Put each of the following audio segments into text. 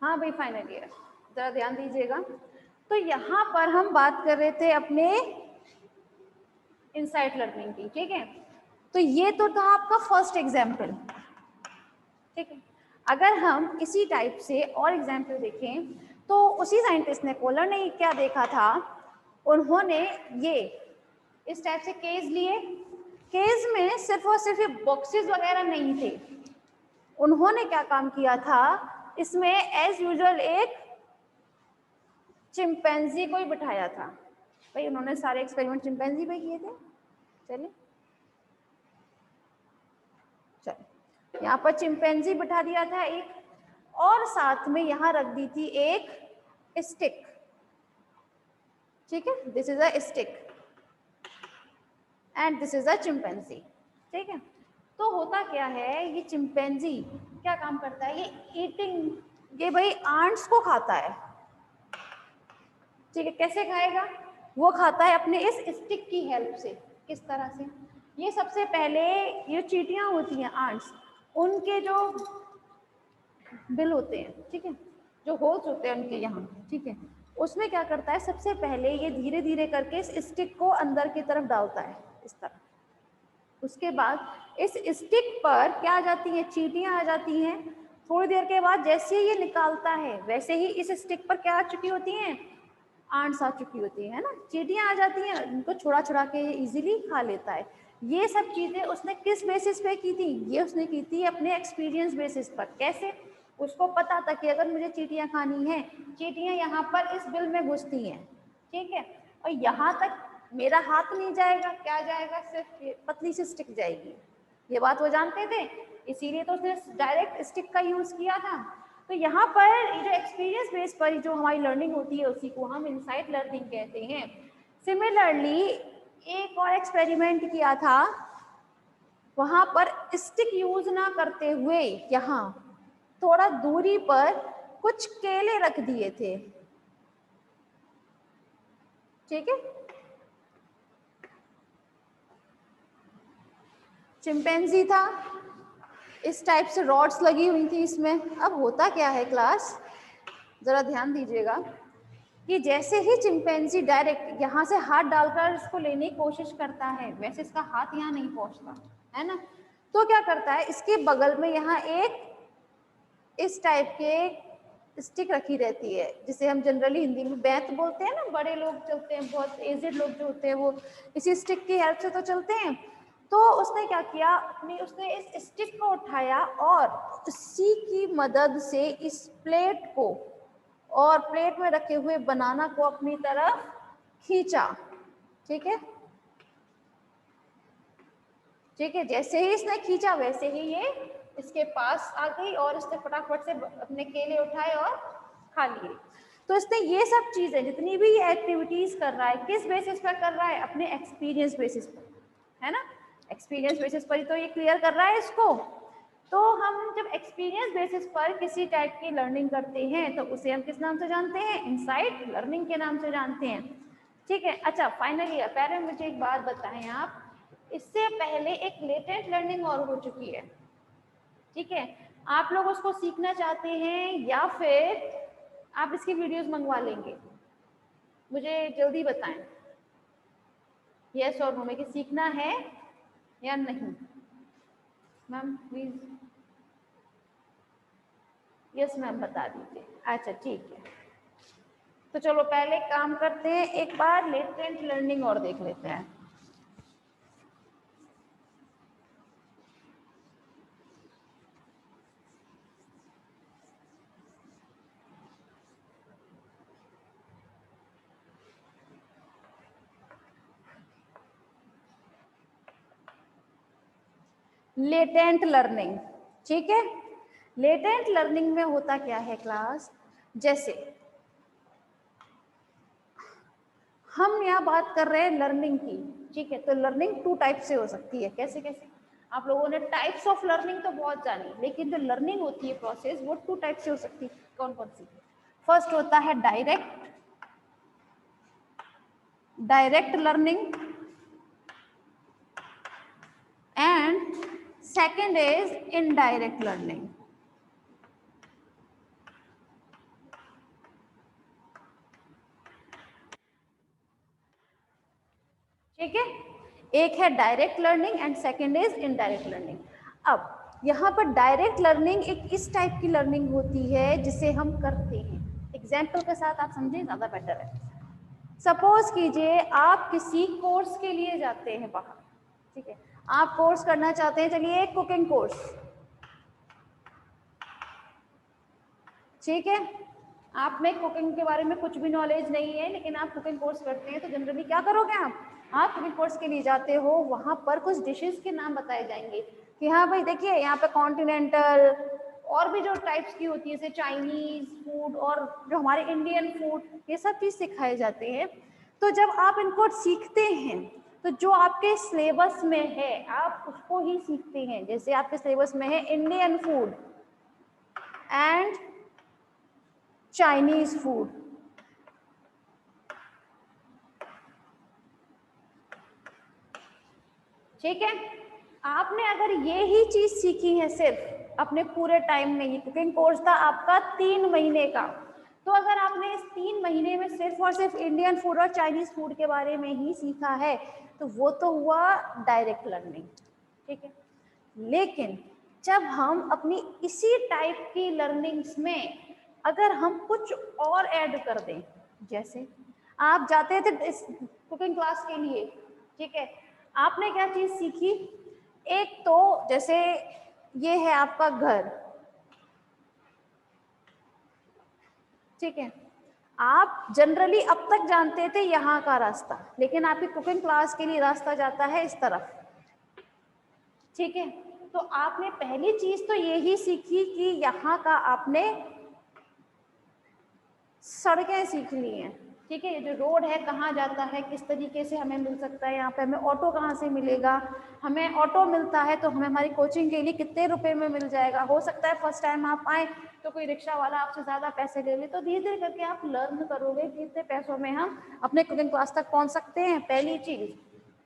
हाँ भाई final year, जरा ध्यान दीजिएगा। तो यहाँ पर हम बात कर रहे थे अपने इनसाइट लर्निंग की, ठीक है। तो ये तो था आपका फर्स्ट एग्जाम्पल, ठीक है। अगर हम इसी टाइप से और एग्जाम्पल देखें तो उसी साइंटिस्ट ने, कोलर ने क्या देखा था, उन्होंने ये इस टाइप से केज लिए। केज में सिर्फ और सिर्फ ये बॉक्सेस वगैरह नहीं थे, उन्होंने क्या काम किया था, इसमें एज यूजुअल एक चिंपैंजी को ही बिठाया था। भाई उन्होंने सारे एक्सपेरिमेंट चिंपैंजी पे किए थे। चलिए चलिए, यहाँ पर चिंपैंजी बिठा दिया था एक, और साथ में यहाँ रख दी थी एक स्टिक, ठीक है। This is a stick and this is a chimpanzee, ठीक है। तो होता क्या है, ये चिंपैंजी क्या काम करता है, ये ईटिंग, ये भाई आंट्स को खाता है, ठीक है। कैसे खाएगा, वो खाता है अपने इस स्टिक की हेल्प से। किस तरह से, ये सबसे पहले ये चींटियां होती हैं आंट्स, उनके जो बिल होते हैं, ठीक है, जो होल्स होते हैं उनके यहाँ, ठीक है, उसमें क्या करता है, सबसे पहले ये धीरे धीरे करके इस स्टिक को अंदर की तरफ डालता है इस तरह। उसके बाद इस स्टिक पर क्या आ जाती है, चींटियां आ जाती हैं। थोड़ी देर के बाद जैसे ही ये निकालता है, वैसे ही इस स्टिक पर क्या आ चुकी होती हैं, आंट्स आ चुकी होती है ना, चींटियां आ जाती हैं, उनको छुड़ा छुड़ा के इजीली खा लेता है। ये सब चीजें उसने किस बेसिस पे की थी, ये उसने की थी अपने एक्सपीरियंस बेसिस पर। कैसे, उसको पता था कि अगर मुझे चींटियां खानी है, चींटियां यहाँ पर इस बिल में घुसती हैं, ठीक है, और यहाँ तक मेरा हाथ नहीं जाएगा, क्या जाएगा, सिर्फ पतली सी स्टिक जाएगी। ये बात वो जानते थे, इसीलिए तो उसने डायरेक्ट स्टिक का यूज किया था। तो यहाँ पर जो एक्सपीरियंस बेस पर जो हमारी लर्निंग होती है उसी को हम इनसाइट लर्निंग कहते हैं। सिमिलरली एक और एक्सपेरिमेंट किया था, वहां पर स्टिक यूज ना करते हुए यहाँ थोड़ा दूरी पर कुछ केले रख दिए थे, ठीक है। चिंपैंजी था, इस टाइप से रॉड्स लगी हुई थी इसमें। अब होता क्या है क्लास, जरा ध्यान दीजिएगा कि जैसे ही चिंपैंजी डायरेक्ट यहाँ से हाथ डालकर इसको लेने की कोशिश करता है, वैसे इसका हाथ यहाँ नहीं पहुंचता है ना, तो क्या करता है, इसके बगल में यहाँ एक इस टाइप के स्टिक रखी रहती है, जिसे हम जनरली हिंदी में बैत बोलते हैं ना, बड़े लोग चलते हैं, बहुत एजेड लोग जो होते हैं वो इसी स्टिक की हेल्प से तो चलते हैं। तो उसने क्या किया, अपनी उसने इस स्टिक को उठाया और उसी की मदद से इस प्लेट को और प्लेट में रखे हुए बनाना को अपनी तरफ खींचा, ठीक है, ठीक है। जैसे ही इसने खींचा वैसे ही ये इसके पास आ गई और इसने फटाफट से अपने केले उठाए और खा लिए। तो इसने ये सब चीजें, जितनी भी ये एक्टिविटीज कर रहा है, किस बेसिस पर कर रहा है, अपने एक्सपीरियंस बेसिस पर, है ना। एक्सपीरियंस बेसिस पर ही तो ये क्लियर कर रहा है इसको। तो हम जब एक्सपीरियंस बेसिस पर किसी टाइप की लर्निंग करते हैं तो उसे हम किस नाम से जानते हैं, इनसाइट लर्निंग के नाम से जानते हैं, ठीक है। अच्छा फाइनली पहले मुझे एक बात बताएं आप, इससे पहले एक लेटेंट लर्निंग और हो चुकी है, ठीक है। आप लोग उसको सीखना चाहते हैं या फिर आप इसकी वीडियोस मंगवा लेंगे, मुझे जल्दी बताएं, यस और नो में कि सीखना है या नहीं। मैम प्लीज, यस मैम बता दीजिए। अच्छा ठीक है, तो चलो पहले काम करते हैं, एक बार लेटेंट लर्निंग और देख लेते हैं। लेटेंट लर्निंग, ठीक है। लेटेंट लर्निंग में होता क्या है क्लास, जैसे हम यहाँ बात कर रहे हैं लर्निंग की, ठीक है। तो लर्निंग टू टाइप से हो सकती है, कैसे कैसे, आप लोगों ने टाइप्स ऑफ लर्निंग तो बहुत जानी, लेकिन जो लर्निंग होती है प्रोसेस वो टू टाइप से हो सकती है। कौन कौन सी, फर्स्ट होता है direct learning and second is indirect learning, ठीक है, एक है direct learning and second is indirect learning. अब यहाँ पर डायरेक्ट लर्निंग एक इस टाइप की लर्निंग होती है जिसे हम करते हैं। एग्जाम्पल के साथ आप समझें ज़्यादा बेटर है। सपोज कीजिए आप किसी कोर्स के लिए जाते हैं बाहर, ठीक है, आप कोर्स करना चाहते हैं, चलिए एक कुकिंग कोर्स, ठीक है, आप में कुकिंग के बारे में कुछ भी नॉलेज नहीं है लेकिन आप कुकिंग कोर्स करते हैं, तो जनरली क्या करोगे आप कुकिंग कोर्स के लिए जाते हो, वहां पर कुछ डिशेस के नाम बताए जाएंगे कि हाँ भाई देखिए यहाँ पे कॉन्टिनेंटल और भी जो टाइप्स की होती है जैसे चाइनीज फूड और जो हमारे इंडियन फूड, ये सब चीज़ सिखाए जाते हैं। तो जब आप इनको सीखते हैं तो जो आपके सिलेबस में है आप उसको ही सीखते हैं। जैसे आपके सिलेबस में है Indian food and Chinese food, ठीक है, आपने अगर ये ही चीज सीखी है सिर्फ अपने पूरे टाइम में, ये कुकिंग कोर्स था आपका 3 महीने का, तो अगर आपने इस 3 महीने में सिर्फ और सिर्फ इंडियन फूड और चाइनीज फूड के बारे में ही सीखा है तो वो तो हुआ डायरेक्ट लर्निंग, ठीक है। लेकिन जब हम अपनी इसी टाइप की लर्निंग्स में अगर हम कुछ और ऐड कर दें, जैसे आप जाते थे इस कुकिंग क्लास के लिए, ठीक है, आपने क्या चीज सीखी, एक तो जैसे ये है आपका घर, ठीक है, आप जनरली अब तक जानते थे यहाँ का रास्ता, लेकिन आपकी कुकिंग क्लास के लिए रास्ता जाता है इस तरफ, ठीक है। तो आपने पहली चीज तो यही सीखी कि यहाँ का आपने सड़कें सीख ली हैं, ठीक है, ये जो रोड है कहाँ जाता है, किस तरीके से हमें मिल सकता है, यहाँ पे हमें ऑटो कहाँ से मिलेगा, हमें ऑटो मिलता है तो हमें हमारी कोचिंग के लिए कितने रुपए में मिल जाएगा, हो सकता है फर्स्ट टाइम आप आए तो कोई रिक्शा वाला आपसे ज़्यादा पैसे ले ले, तो धीरे धीरे करके आप लर्न करोगे कि इतने पैसों में हम अपने कुकिंग क्लास तक पहुँच सकते हैं, पहली चीज़।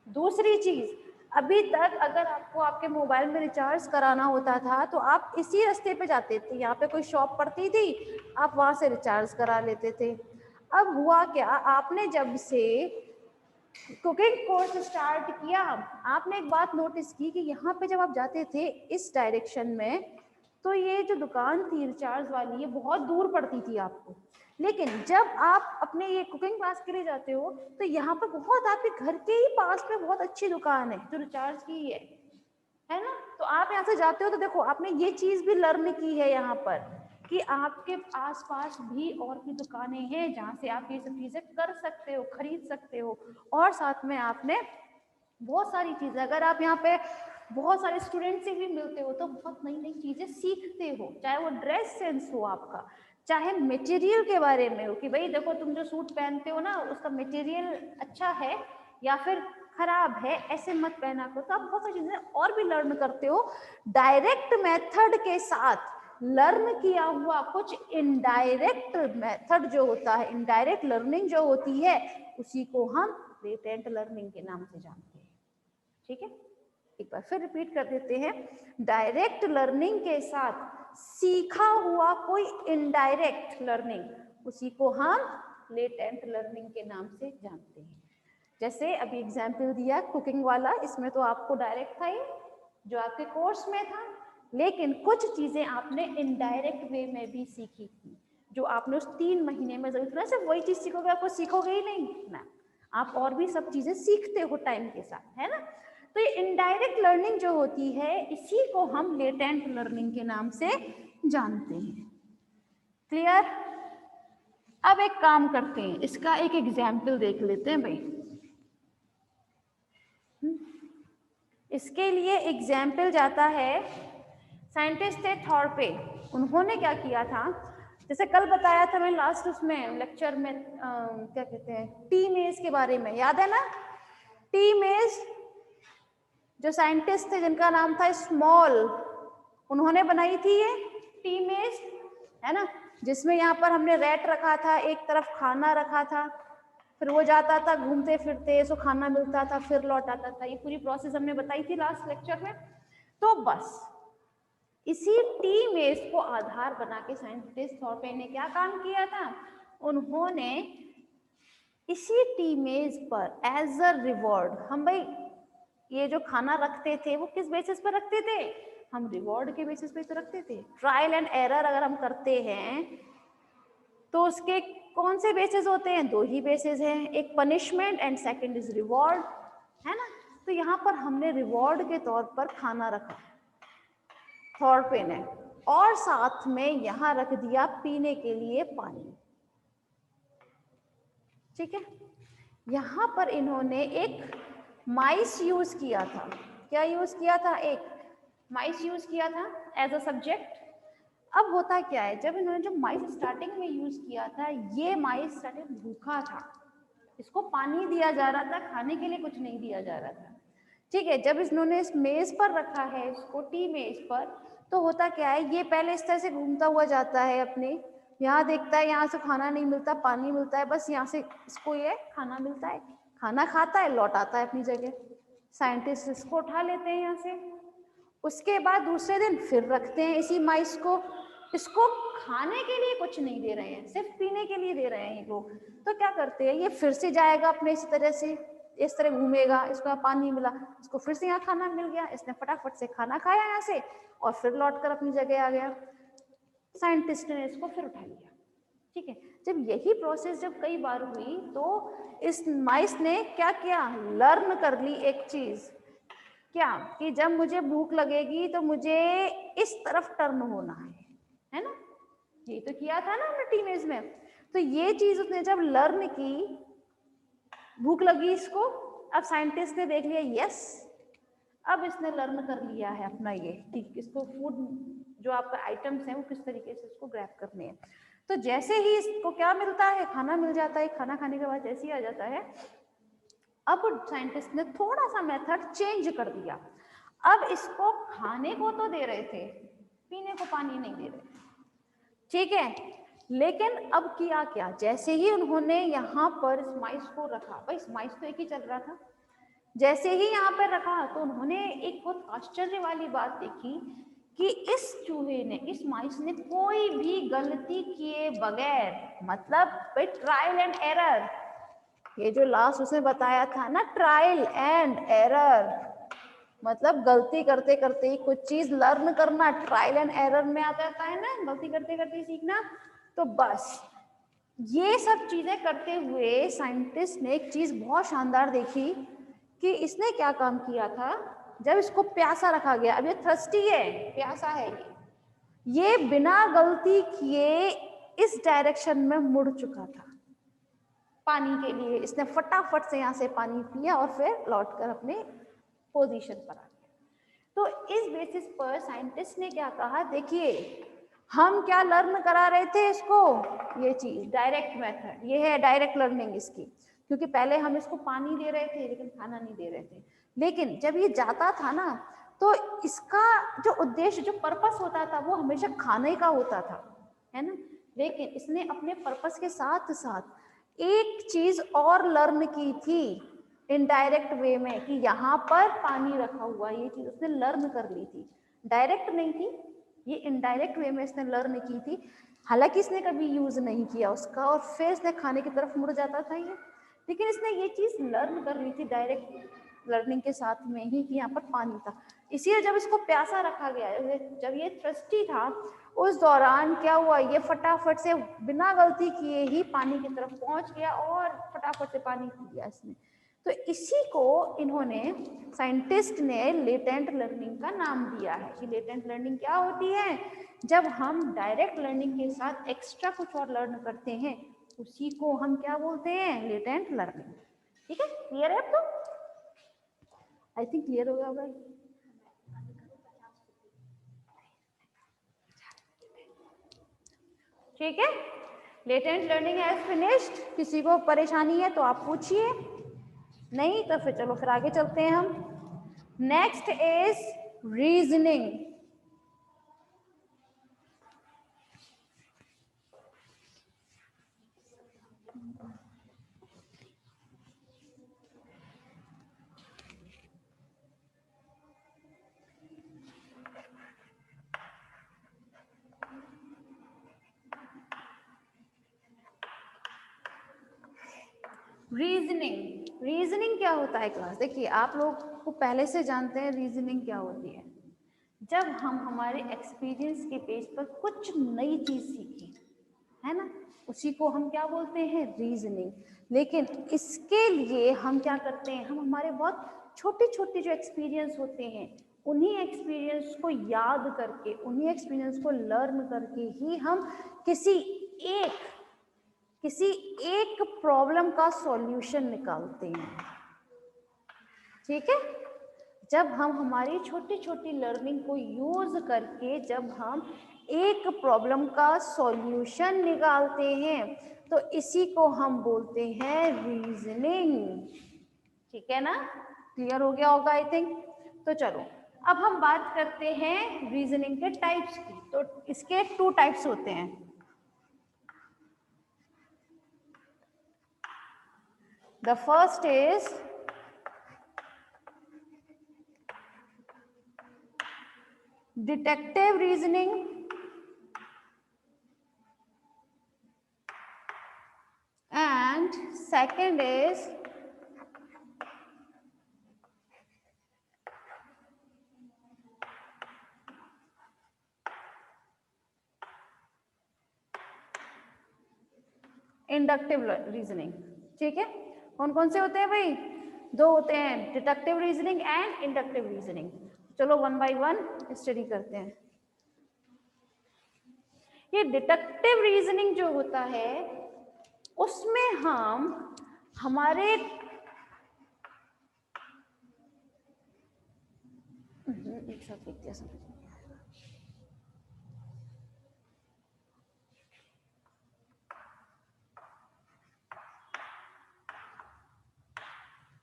दूसरी चीज़, अभी तक अगर आपको आपके मोबाइल में रिचार्ज कराना होता था तो आप इसी रास्ते पे जाते थे, यहाँ पे कोई शॉप पड़ती थी आप वहाँ से रिचार्ज करा लेते थे। अब हुआ क्या, आपने जब से कुकिंग कोर्स स्टार्ट किया आपने एक बात नोटिस की कि यहाँ पे जब आप जाते थे इस डायरेक्शन में तो ये जो दुकान थी रिचार्ज वाली ये बहुत दूर पड़ती थी आपको, लेकिन जब आप अपने ये कुकिंग क्लास के लिए जाते हो तो यहाँ पर बहुत आपके घर के ही पास में बहुत अच्छी दुकान है जो रिचार्ज की है ना। तो आप यहाँ से जाते हो तो देखो आपने ये चीज भी लर्न की है यहाँ पर कि आपके आसपास भी और भी दुकानें हैं जहाँ से आप ये सब चीजें कर सकते हो, खरीद सकते हो, और साथ में आपने बहुत सारी चीजें, अगर आप यहाँ पे बहुत सारे स्टूडेंट से भी मिलते हो तो बहुत नई नई चीजें सीखते हो, चाहे वो ड्रेस सेंस हो आपका, चाहे मटेरियल के बारे में हो कि भाई देखो तुम जो सूट पहनते हो ना उसका मटेरियल अच्छा है या फिर खराब है, ऐसे मत पहना करो। तो आप बहुत सारी चीजें और भी लर्न करते हो डायरेक्ट मेथड के साथ। लर्न किया हुआ कुछ इनडायरेक्ट मेथड जो होता है, इनडायरेक्ट लर्निंग जो होती है उसी को हम लेटेंट लर्निंग के नाम से जानते हैं, ठीक है। एक बार फिर रिपीट कर देते हैं, डायरेक्ट लर्निंग के साथ सीखा हुआ कोई इनडायरेक्ट लर्निंग उसी को हम लेटेंट लर्निंग के नाम से जानते हैं। जैसे अभी एग्जाम्पल दिया कुकिंग वाला, इसमें तो आपको डायरेक्ट था ही जो आपके कोर्स में था, लेकिन कुछ चीजें आपने इनडायरेक्ट वे में भी सीखी थी जो आपने उस 3 महीने में जरूर, सिर्फ वही चीज सीखोगे आपको सीखोगे ही नहीं ना, आप और भी सब चीजें सीखते हो टाइम के साथ, है ना। तो ये इनडायरेक्ट लर्निंग जो होती है इसी को हम लेटेंट लर्निंग के नाम से जानते हैं। क्लियर? अब एक काम करते हैं, इसका एक एग्जाम्पल देख लेते हैं भाई। इसके लिए एग्जाम्पल जाता है, साइंटिस्ट थे थॉर्पे, उन्होंने क्या किया था, जैसे कल बताया था मैं लास्ट उसमें लेक्चर में क्या कहते हैं टी मेज के बारे में, याद है ना। टी मेज जो साइंटिस्ट थे जिनका नाम था स्मॉल, उन्होंने बनाई थी ये टी मेज, है ना, जिसमें यहाँ पर हमने रैट रखा था, एक तरफ खाना रखा था, फिर वो जाता था घूमते फिरते, सो खाना मिलता था, फिर लौट आता था, ये पूरी प्रोसेस हमने बताई थी लास्ट लेक्चर में। तो बस इसी टी मेज को आधार बना के साइंटिस्ट थॉर्पे ने क्या काम किया था, उन्होंने इसी टी मेज पर एज अ रिवॉर्ड हम भाई ये जो खाना रखते थे वो किस बेसिस पर रखते थे, हम रिवॉर्ड के बेसिस पे तो रखते थे। ट्रायल एंड एरर अगर हम करते हैं तो उसके कौन से बेसिस होते हैं, दो ही बेसिस हैं, एक punishment and second is reward, है ना। तो यहाँ पर हमने रिवॉर्ड के तौर पर खाना रखा थॉरपेन है, और साथ में यहाँ रख दिया पीने के लिए पानी, ठीक है। यहाँ पर इन्होंने एक माइस यूज किया था, क्या यूज किया था, एक माइस यूज किया था एज अ सब्जेक्ट। अब होता क्या है, जब इन्होंने जो माइस स्टार्टिंग में यूज किया था, ये माइस स्टार्टिंग भूखा था, इसको पानी दिया जा रहा था, खाने के लिए कुछ नहीं दिया जा रहा था, ठीक है। जब इन्होंने इस मेज पर रखा है इसको, टी मेज पर, तो होता क्या है, ये पहले इस तरह से घूमता हुआ जाता है अपने, यहाँ देखता है यहाँ से खाना नहीं मिलता, पानी मिलता है, बस यहाँ से इसको ये खाना मिलता है, खाना खाता है, लौट आता है अपनी जगह। साइंटिस्ट इसको उठा लेते हैं यहाँ से, उसके बाद दूसरे दिन फिर रखते हैं इसी माइस को, इसको खाने के लिए कुछ नहीं दे रहे हैं, सिर्फ पीने के लिए दे रहे हैं ये लोग। तो क्या करते हैं, ये फिर से जाएगा अपने इसी तरह से, इस तरह घूमेगा, इसको यहाँ पानी मिला, इसको फिर से यहाँ खाना मिल गया, इसने फटाफट से खाना खाया यहाँ से और फिर लौट कर अपनी जगह आ गया। साइंटिस्ट ने इसको फिर उठा लिया, ठीक है। जब यही प्रोसेस जब कई बार हुई तो इस माइस ने क्या किया, लर्न कर ली एक चीज, क्या कि जब मुझे भूख लगेगी तो मुझे इस तरफ टर्न होना है ना, ये तो किया था ना हमने टीनेज में। तो ये चीज उसने जब लर्न की, भूख लगी इसको, अब साइंटिस्ट ने देख लिया, यस अब इसने लर्न कर लिया है अपना ये, ठीक, इसको फूड जो आपका आइटम्स हैं वो किस तरीके से इसको ग्रैब करने हैं। तो जैसे ही इसको क्या मिलता है, खाना मिल जाता है, खाना खाने के बाद जैसे ही आ जाता है, अब साइंटिस्ट ने थोड़ा सा मेथड चेंज कर दिया, अब इसको खाने को तो दे रहे थे, पीने को पानी नहीं दे रहे थे, ठीक है। लेकिन अब किया क्या, जैसे ही उन्होंने यहाँ पर इस माइस को रखा, भाई माइस तो एक ही चल रहा था, जैसे ही यहाँ पर रखा तो उन्होंने एक बहुत आश्चर्य वाली बात देखी कि इस चूहे ने, इस माइस ने कोई भी गलती किए बगैर, मतलब ट्रायल एंड एरर, ये जो लास्ट उसने बताया था ना, ट्रायल एंड एरर, मतलब गलती करते करते ही कुछ चीज लर्न करना, ट्रायल एंड एरर में आ जाता है ना, गलती करते करते सीखना। तो बस ये सब चीजें करते हुए साइंटिस्ट ने एक चीज बहुत शानदार देखी कि इसने क्या काम किया था, जब इसको प्यासा रखा गया, अब ये थर्स्टी है, प्यासा है, ये बिना गलती किए इस डायरेक्शन में मुड़ चुका था पानी के लिए, इसने फटाफट से यहाँ से पानी पिया और फिर लौटकर अपने पोजीशन पर आ गया। तो इस बेसिस पर साइंटिस्ट ने क्या कहा, देखिए हम क्या लर्न करा रहे थे इसको, ये चीज डायरेक्ट मेथड, ये है डायरेक्ट लर्निंग इसकी, क्योंकि पहले हम इसको पानी दे रहे थे लेकिन खाना नहीं दे रहे थे, लेकिन जब ये जाता था ना तो इसका जो उद्देश्य, जो पर्पस होता था वो हमेशा खाने का होता था, है ना। लेकिन इसने अपने पर्पस के साथ साथ एक चीज और लर्न की थी इनडायरेक्ट वे में, कि यहाँ पर पानी रखा हुआ, ये चीज उसने लर्न कर ली थी, डायरेक्ट नहीं थी, ये इनडायरेक्ट वे में इसने लर्न की थी, हालांकि इसने कभी यूज नहीं किया उसका, और फिर इसने खाने की तरफ मुड़ जाता था ये, लेकिन इसने ये चीज लर्न कर ली थी डायरेक्ट लर्निंग के साथ में ही कि यहाँ पर पानी था। इसीलिए जब इसको प्यासा रखा गया, जब ये थ्रस्टी था, उस दौरान क्या हुआ, ये फटाफट से बिना गलती किए ही पानी की तरफ पहुंच गया और फटाफट से पानी पी लिया इसने। तो इसी को इन्होंने, साइंटिस्ट ने लेटेंट लर्निंग का नाम दिया है कि लेटेंट लर्निंग क्या होती है, जब हम डायरेक्ट लर्निंग के साथ एक्स्ट्रा कुछ और लर्न करते हैं, उसी को हम क्या बोलते हैं, लेटेंट लर्निंग। ठीक है, क्लियर है आपको? आई थिंक क्लियर हो गया भाई। ठीक है, लेटेंट लर्निंग हैज फिनिश्ड। किसी को परेशानी है तो आप पूछिए, नहीं तो फिर चलो फिर आगे चलते हैं हम। Next is reasoning. रीजनिंग क्या होता है क्लास? देखिए आप लोग को पहले से जानते हैं रीजनिंग क्या होती है। जब हम हमारे एक्सपीरियंस के बेस पर कुछ नई चीज सीखें, है ना, उसी को हम क्या बोलते हैं? रीजनिंग। लेकिन इसके लिए हम क्या करते हैं? हम हमारे बहुत छोटे छोटे जो एक्सपीरियंस होते हैं उन्हीं एक्सपीरियंस को याद करके, उन्हीं एक्सपीरियंस को लर्न करके ही हम किसी एक प्रॉब्लम का सॉल्यूशन निकालते हैं। ठीक है, जब हम हमारी छोटी छोटी लर्निंग को यूज करके जब हम एक प्रॉब्लम का सॉल्यूशन निकालते हैं तो इसी को हम बोलते हैं रीजनिंग। ठीक है ना, क्लियर हो गया होगा आई थिंक। तो चलो अब हम बात करते हैं रीजनिंग के टाइप्स की। तो इसके 2 टाइप्स होते हैं। The first is deductive reasoning and second is inductive reasoning. ठीक है, कौन कौन से होते हैं भाई? 2 होते हैं, deductive reasoning and inductive reasoning. चलो 1 बाय 1 स्टडी करते हैं। ये डिडक्टिव रीजनिंग जो होता है उसमें हम हमारे एक साथ लिखते हैं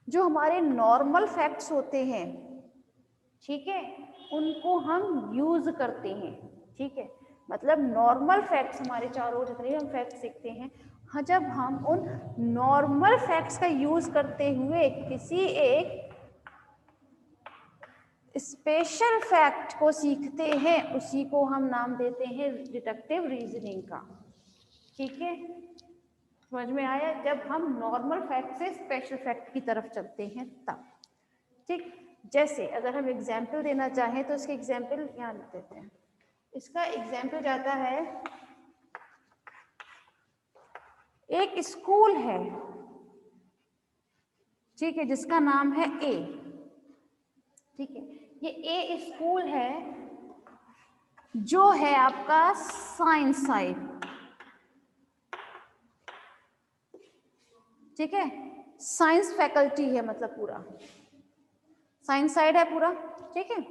जो हमारे नॉर्मल फैक्ट्स होते हैं, ठीक है, उनको हम यूज करते हैं। ठीक है, मतलब नॉर्मल फैक्ट्स हमारे चारों जितने भी हम फैक्ट्स सीखते हैं, हाँ, जब हम उन नॉर्मल फैक्ट्स का यूज करते हुए किसी एक स्पेशल फैक्ट को सीखते हैं उसी को हम नाम देते हैं डिडक्टिव रीजनिंग का। ठीक है, समझ में आया? जब हम नॉर्मल फैक्ट से स्पेशल फैक्ट की तरफ चलते हैं तब। ठीक, जैसे अगर हम एग्जाम्पल देना चाहें तो इसके एग्जाम्पल यहाँ लिख देते हैं। इसका एग्जाम्पल जाता है, एक स्कूल है, ठीक है, जिसका नाम है ए। ठीक है, ये ए स्कूल है जो है आपका साइंस साइड। ठीक है, साइंस फैकल्टी है, मतलब पूरा साइंस साइड है पूरा। ठीक है,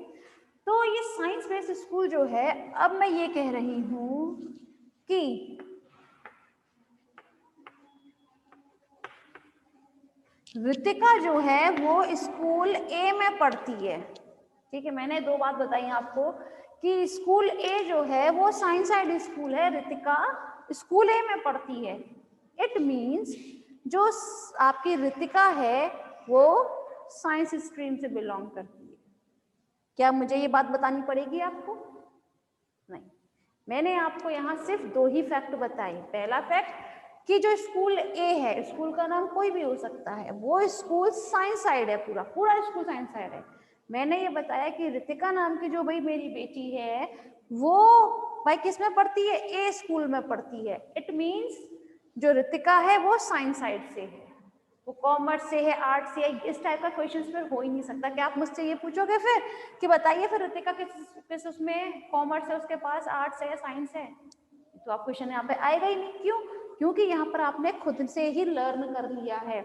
तो ये साइंस बेस्ड स्कूल जो है, अब मैं ये कह रही हूं कि ऋतिका जो है वो स्कूल ए में पढ़ती है। ठीक है, मैंने 2 बात बताई आपको कि स्कूल ए जो है वो साइंस साइड स्कूल है, ऋतिका स्कूल ए में पढ़ती है। इट मीन्स जो आपकी ऋतिका है वो साइंस स्ट्रीम से बिलोंग करती है। क्या मुझे ये बात बतानी पड़ेगी आपको? नहीं, मैंने आपको यहाँ सिर्फ 2 ही फैक्ट बताए। पहला फैक्ट कि जो स्कूल ए है, स्कूल का नाम कोई भी हो सकता है, वो स्कूल साइंस साइड है, पूरा पूरा स्कूल साइंस साइड है। मैंने ये बताया कि ऋतिका नाम की जो भाई मेरी बेटी है वो भाई किस में पढ़ती है? ए स्कूल में पढ़ती है। इट मीन्स जो ऋतिका है वो साइंस साइड से है, वो कॉमर्स से है, आर्ट से है। इस टाइप का क्वेश्चन फिर हो ही नहीं सकता। क्या आप मुझसे ये पूछोगे फिर कि बताइए फिर ऋतिका किस उसमें कॉमर्स है, उसके पास आर्ट्स है या साइंस है? तो आप क्वेश्चन यहाँ पे आएगा ही नहीं। क्यों? क्योंकि यहाँ पर आपने खुद से ही लर्न कर लिया है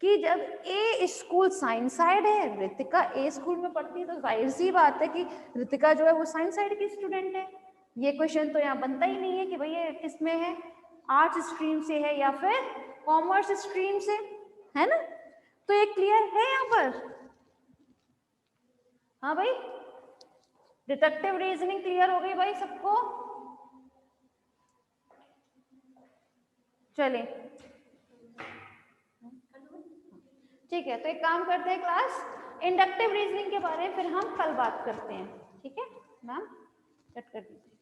कि जब ए स्कूल साइंस साइड है, ऋतिका ए स्कूल में पढ़ती है, तो जाहिर सी बात है कि ऋतिका जो है वो साइंस साइड की स्टूडेंट है। ये क्वेश्चन तो यहाँ बनता ही नहीं है कि भैया किस में है, आर्ट्स स्ट्रीम से है या फिर कॉमर्स स्ट्रीम से, है ना? तो ये क्लियर है यहाँ पर? हाँ भाई, डिडक्टिव रीजनिंग क्लियर हो गई भाई सबको? चले, ठीक है, तो एक काम करते हैं क्लास, इंडक्टिव रीजनिंग के बारे में फिर हम कल बात करते हैं। ठीक है मैम, कट कर दीजिए।